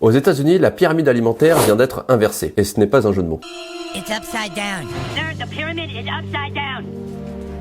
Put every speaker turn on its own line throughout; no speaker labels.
Aux États-Unis, la pyramide alimentaire vient d'être inversée, et ce n'est pas un jeu de mots.
It's upside down.
Sir, the pyramid is upside down.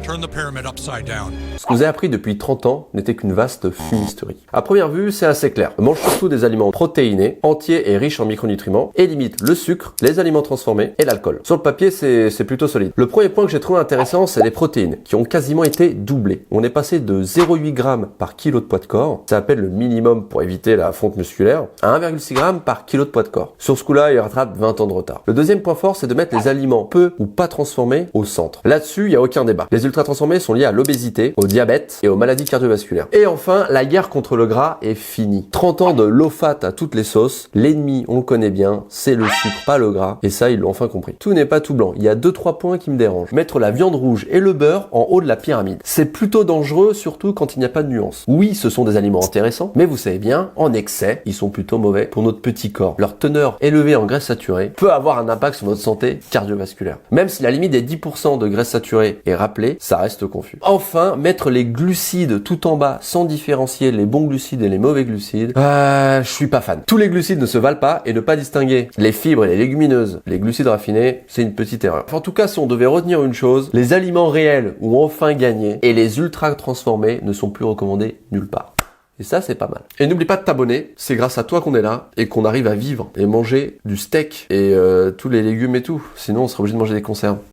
Turn the pyramid upside down.
Ce que vous avez appris depuis 30 ans n'était qu'une vaste fumisterie. À première vue, c'est assez clair. On mange surtout des aliments protéinés, entiers et riches en micronutriments, et limite le sucre, les aliments transformés et l'alcool. Sur le papier, c'est plutôt solide. Le premier point que j'ai trouvé intéressant, c'est les protéines, qui ont quasiment été doublées. On est passé de 0,8 g par kilo de poids de corps, ça s'appelle le minimum pour éviter la fonte musculaire, à 1,6 g par kilo de poids de corps. Sur ce coup-là, il rattrape 20 ans de retard. Le deuxième point fort, c'est de mettre les aliments peu ou pas transformés au centre. Là-dessus, il n'y a aucun débat. Les ultra transformés sont liés à l'obésité, au diabète et aux maladies cardiovasculaires. Et enfin, la guerre contre le gras est finie. 30 ans de low fat à toutes les sauces. L'ennemi, on le connaît bien, c'est le sucre, pas le gras. Et ça, ils l'ont enfin compris. Tout n'est pas tout blanc. Il y a 2-3 points qui me dérangent. Mettre la viande rouge et le beurre en haut de la pyramide. C'est plutôt dangereux, surtout quand il n'y a pas de nuance. Oui, ce sont des aliments intéressants, mais vous savez bien, en excès, ils sont plutôt mauvais pour notre petit corps. Leur teneur élevée en graisse saturée peut avoir un impact sur notre santé cardiovasculaire. Même si la limite des 10% de graisse saturée est rappelée, ça reste confus. Enfin, mettre les glucides tout en bas sans différencier les bons glucides et les mauvais glucides, je suis pas fan. Tous les glucides ne se valent pas et ne pas distinguer les fibres et les légumineuses, les glucides raffinés, c'est une petite erreur. En tout cas, si on devait retenir une chose, les aliments réels ont enfin gagné et les ultra transformés ne sont plus recommandés nulle part. Et ça, c'est pas mal. Et n'oublie pas de t'abonner, c'est grâce à toi qu'on est là et qu'on arrive à vivre et manger du steak et tous les légumes et tout. Sinon, on serait obligé de manger des conserves.